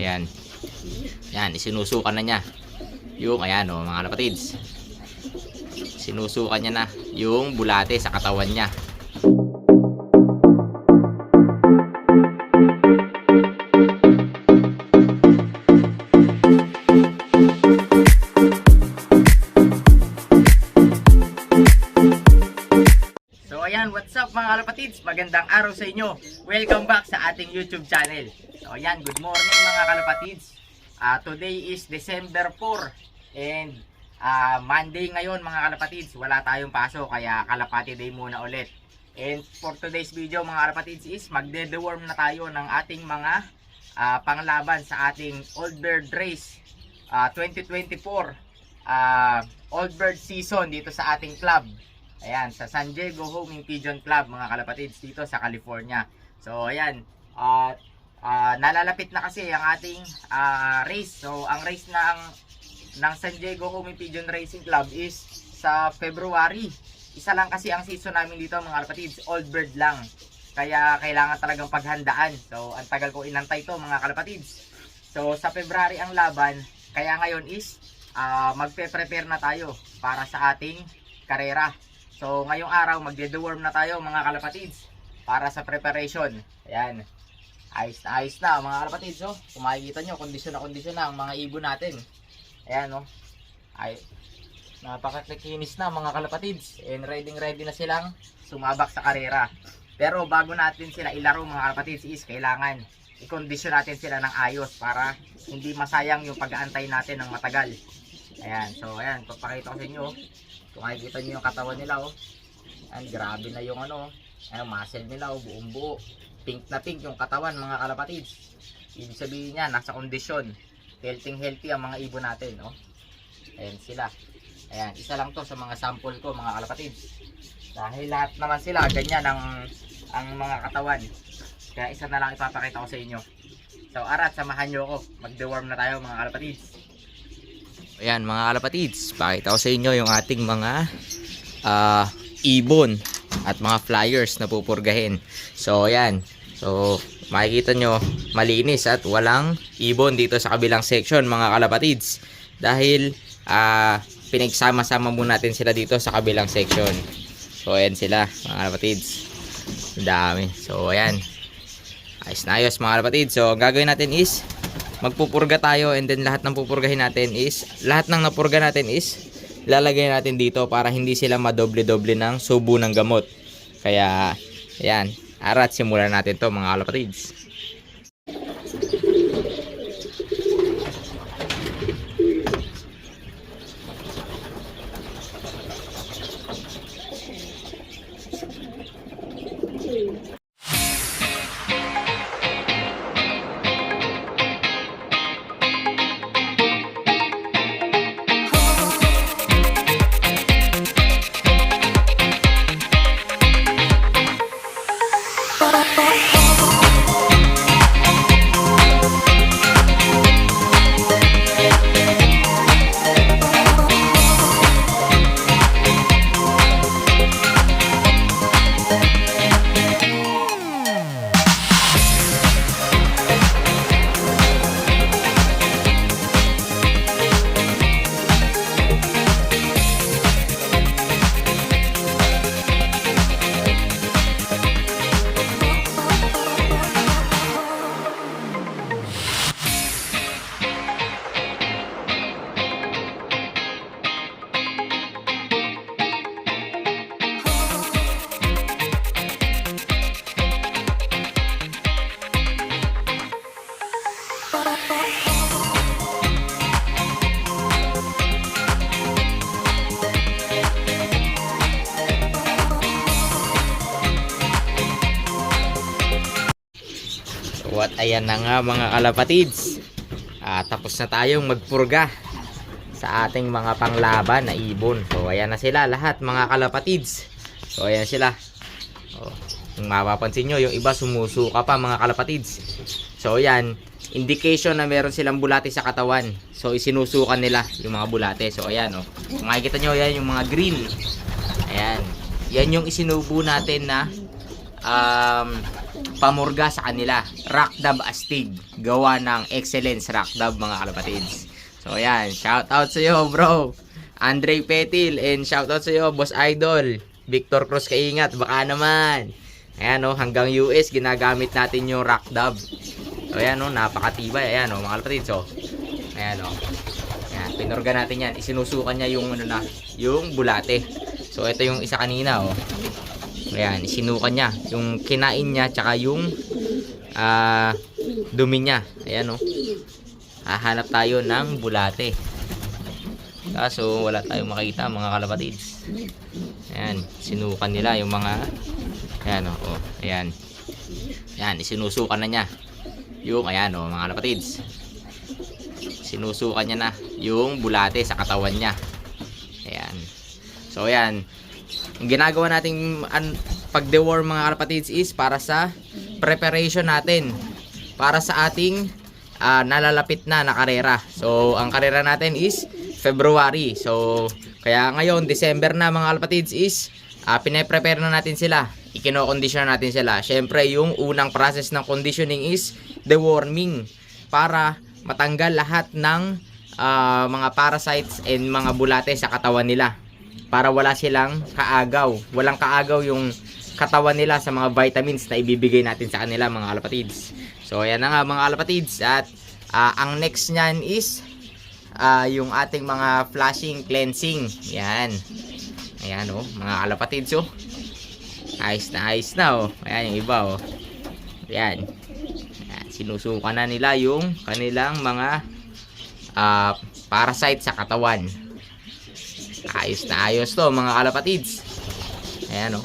Ayan. Ayan, isinusukan na niya. Yung, ayan o mga kalapatids. Sinusukan niya na yung bulate sa katawan niya. So ayan, what's up mga kalapatids? Magandang araw sa inyo. Welcome back sa ating YouTube channel. So ayan, good morning mga kalapatids. Today is December 4 and Monday ngayon mga kalapatids. Wala tayong pasok kaya kalapati day muna ulit. And for today's video mga kalapatids is magde-deworm na tayo ng ating mga panglaban sa ating Old Bird Race 2024 Old Bird season dito sa ating club. Ayan, sa San Diego Homing Pigeon Club mga kalapatids dito sa California. So ayan, nalalapit na kasi ang ating race. So ang race ng San Diego Homing Pigeon Racing Club is sa February. Isa lang kasi ang season namin dito mga kalapatids, Old Bird lang. Kaya kailangan talagang paghandaan. So ang tagal ko inantay to mga kalapatids. So sa February ang laban, kaya ngayon is magpe-prepare na tayo para sa ating karera. So ngayong araw magde-deworm na tayo mga kalapatids para sa preparation. Ayan. Ayos na mga kalapatids. Oh. Kung makikita nyo, kondisyon na ang mga ibon natin. Ayan oh. Napakakinis na mga kalapatids. And ready na silang sumabak sa karera. Pero bago natin sila ilaro mga kalapatids is kailangan i-kondisyon natin sila ng ayos para hindi masayang yung pag-aantay natin ng matagal. Ayan. So ayan, papakita ko sa inyo. Kung makikita nyo yung katawan nila oh. Ayan, grabe na yung muscle nila oh, buong buo. Pink na pink yung katawan mga kalapatids. Ibig sabihin niya, nasa kondisyon. Healthy ang mga ibon natin oh. Ayan sila. Ayan, isa lang to sa mga sample ko mga kalapatids. Dahil lahat naman sila ganyan ang mga katawan. Kaya isa na lang ipapakita ko sa inyo. So arat, samahan nyo ako. Mag-deworm na tayo mga kalapatids. Ayan mga kalapatids, pakita ko sa inyo yung ating mga ibon at mga flyers na pupurgahin. So ayan, so makikita nyo malinis at walang ibon dito sa kabilang section mga kalapatids. Dahil pinagsama-sama muna natin sila dito sa kabilang section. So ayan sila mga kalapatids, dami. So ayan, ayos na ayos mga kalapatids. So ang gagawin natin is magpupurga tayo, and then lahat ng napurga natin is lalagay natin dito para hindi sila madoble-doble ng subo ng gamot. Kaya ayan, arat, simulan natin to mga kalapatids. At ayan na nga mga kalapatids, tapos na tayong magpurga sa ating mga panglaban na ibon. So ayan na sila lahat mga kalapatids. So ayan sila. Kung mapapansin nyo, yung iba sumusuka pa mga kalapatids. So ayan, indication na meron silang bulate sa katawan. So isinusukan nila yung mga bulate. So ayan kung makikita nyo, yan yung mga green. Ayan, yan yung isinubo natin na pamurga sa kanila. Rakdab Astig, gawa ng Excellence Rakdab mga kalapatids. So ayan, shout out sa iyo bro, Andre Petil, and shout out sa iyo Boss Idol Victor Cruz Kaingat, baka naman. Ayan o, hanggang US ginagamit natin yung Rakdab. So ayan o, napakatibay. Ayan o mga kalapatids. So ayan o, ayan, pinurga natin yan. Isinusukan niya yung ano na, yung bulate. So ito yung isa kanina o. Ayan, isinukan niya yung kinain niya, tsaka yung dumi niya. Ayan o, hahanap tayo ng bulate, kaso wala tayong makita mga kalapatids. Ayan, sinukan nila yung mga, ayan o, ayan. Ayan, isinusukan na niya yung, ayan o mga kalapatids, sinusukan niya na yung bulate sa katawan niya. Ayan. So ayan, ang ginagawa nating pag-deworm mga kalapatids is para sa preparation natin para sa ating nalalapit na karera. So ang karera natin is February. So kaya ngayon December na mga kalapatids is pine-prepare na natin sila. Ikino-condition natin sila. Syempre yung unang process ng conditioning is deworming para matanggal lahat ng mga parasites and mga bulate sa katawan nila, para wala silang kaagaw. Walang kaagaw yung katawan nila sa mga vitamins na ibibigay natin sa kanila mga kalapatids. So ayan na nga mga kalapatids. At ang next nyan is yung ating mga flushing cleansing. Yan. Ayan o mga kalapatids o. Ayos na o. Ayan yung iba o. Ayan. Ayan. Sinusukan na nila yung kanilang mga parasite sa katawan. Ayos na ayos to mga kalapatids. Ayan o,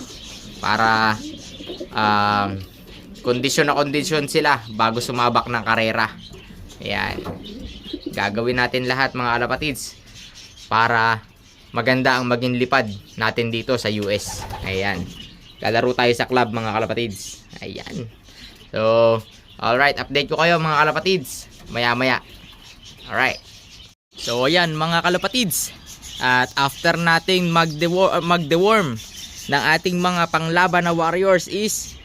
para kondisyon na kondisyon sila bago sumabak ng karera. Ayan, gagawin natin lahat mga kalapatids para maganda ang maging lipad natin dito sa US. Ayan, lalaro tayo sa club mga kalapatids. Ayan. So alright, update ko kayo mga kalapatids maya maya. Alright. So ayan mga kalapatids, at after nating mag-deworm ng ating mga panglaban na warriors is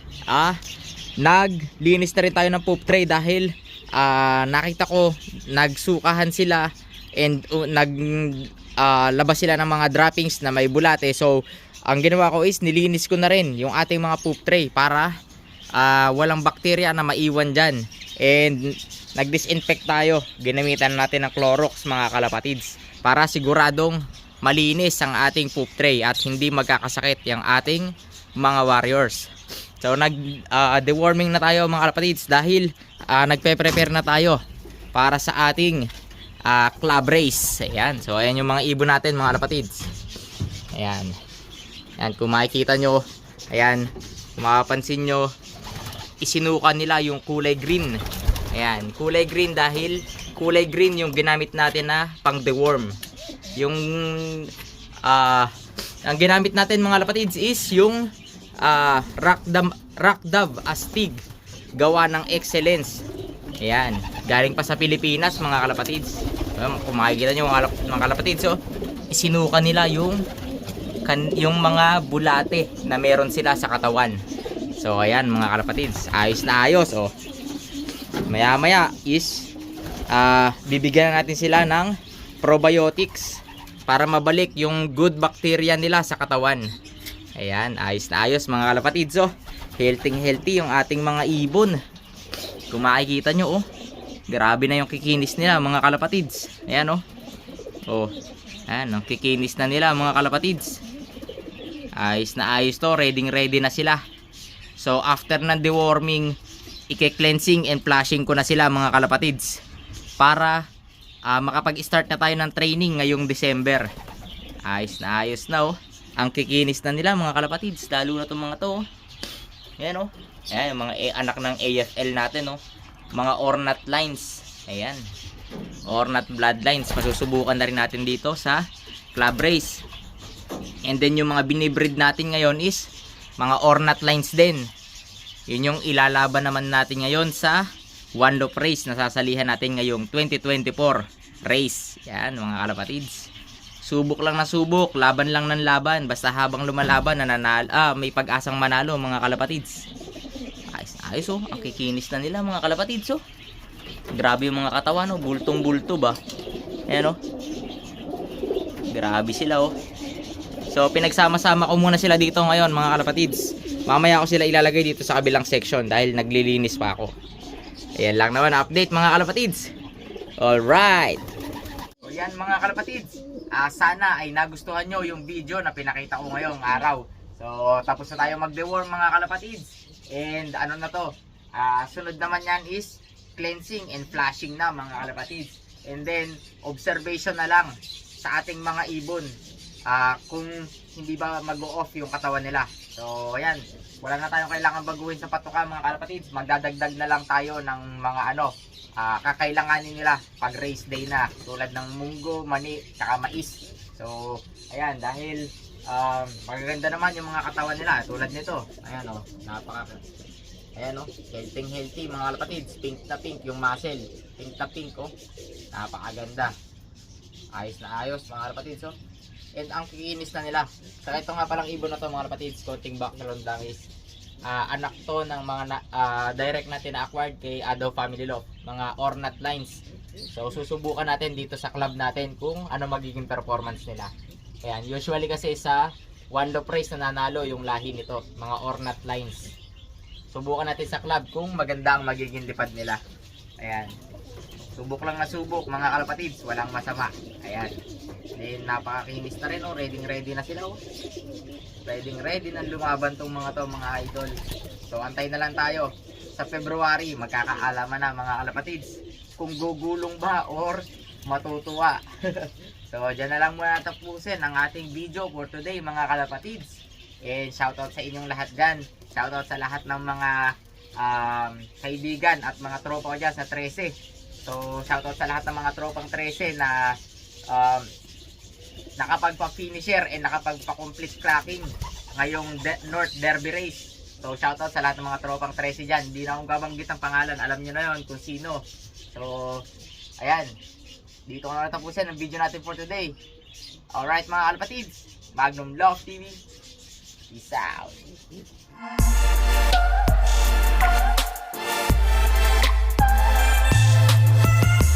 naglinis na rin tayo ng poop tray dahil nakita ko nagsukahan sila and labas sila ng mga droppings na may bulate. So ang ginawa ko is nilinis ko na rin yung ating mga poop tray para walang bakterya na maiwan dyan, and nag-disinfect tayo. Ginamitan natin ng Clorox mga kalapatids para siguradong malinis ang ating poop tray at hindi magkakasakit yung ating mga warriors. So nag-deworming na tayo mga kalapatids dahil nagpe-prepare na tayo para sa ating club race. Ayan. So ayan yung mga ibon natin mga kalapatids. Ayan. Ayan, kung makikita nyo, ayan, kung mapapansin nyo, isinukan nila yung kulay green. Ayan, kulay green dahil kulay green yung ginamit natin na pang deworm. Yung ang ginamit natin mga kalapatids is yung Rakdab Astig, gawa ng Excellence. Ayan, galing pa sa Pilipinas mga kalapatids. Kung makikita nyo mga kalapatids, so isinukan nila yung mga bulate na meron sila sa katawan. So ayan mga kalapatids, ayos na ayos. Oh, maya maya is bibigyan natin sila ng probiotics para mabalik yung good bacteria nila sa katawan. Ayan, ayos na ayos mga kalapatids. Oh, healthy yung ating mga ibon. Kung makikita nyo, oh, grabe na yung kikinis nila mga kalapatids. Ayan oh. Oh, ayan, ang kikinis na nila mga kalapatids. Ayos na ayos to, ready na sila. So after ng deworming, i-cleansing and flushing ko na sila mga kalapatids para makapag-start na tayo ng training ngayong December. Ayos na oh. Ang kikinis na nila mga kalapatids, lalo na itong mga to. Ayan oh. Ayan yung mga anak ng AFL natin oh. Mga Ornat lines. Ayan, Ornat bloodlines. Masusubukan na rin natin dito sa club race. And then yung mga binibreed natin ngayon is mga Ornat lines din. Yun yung ilalaban naman natin ngayon sa One Loop race na sasalihan natin ngayong 2024 race. Yan mga kalapatids, subok lang na subok, laban lang ng laban. Basta habang lumalaban, may pag-asang manalo mga kalapatids. Ayos na ayos oh. Ang kikinis na nila mga kalapatids oh. Grabe yung mga katawan oh. Bultong-bulto ba? Ayan oh. Grabe sila oh. So pinagsama-sama ko muna sila dito ngayon mga kalapatids. Mamaya ko sila ilalagay dito sa kabilang section dahil naglilinis pa ako. Ayan lang naman update mga kalapatids. Alright. So yan mga kalapatids, sana ay nagustuhan nyo yung video na pinakita ko ngayong araw. So tapos na tayo mag-deworm mga kalapatids. And ano na to, sunod naman yan is cleansing and flushing na mga kalapatids. And then observation na lang sa ating mga ibon kung hindi ba mag-o-off yung katawan nila. So ayan, wala na tayong kailangan baguhin sa patuka mga kalapatids. Magdadagdag na lang tayo ng mga kakailanganin nila pag race day na, tulad ng munggo, mani, saka mais. So ayan, dahil magaganda naman yung mga katawan nila tulad nito. Ayan o, ayan o, healthy mga kalapatids. Pink na pink yung muscle, pink na pink oh. Napakaganda, ayos na ayos mga kalapatids oh. And ang kikinis na nila. Saka ito nga palang ibon na to mga kalapatids, coating background lang is anak to ng mga direct natin na acquired kay Ado Family Law, mga Ornat lines. So susubukan natin dito sa club natin kung ano magiging performance nila. Ayan, usually kasi sa one low price na nanalo yung lahi nito, mga Ornat lines. Subukan natin sa club kung maganda ang magiging lipad nila. Ayan, subok lang na subok mga kalapatids, walang masama. Ayan, then napakakinis na rin oh, ready na sila oh. Ready na lumaban tong mga to mga idol. So antay na lang tayo sa February, magkakaalaman na mga kalapatids kung gugulong ba or matutuwa. So dyan na lang muna tapusin ang ating video for today mga kalapatids. And shoutout sa inyong lahat dyan. Shoutout sa lahat ng mga kaibigan at mga tropa ko dyan sa 13. So shoutout sa lahat ng mga tropang 13 na nakapagpa-finisher and nakapagpa-complete cracking ngayong North Derby Race. So shoutout sa lahat ng mga tropang 13 dyan. Hindi na akong gabanggit ang pangalan, alam nyo na yon kung sino. So ayan, dito ko na natapusin ang video natin for today. Alright mga kalapatids, Magnum Love TV, peace out.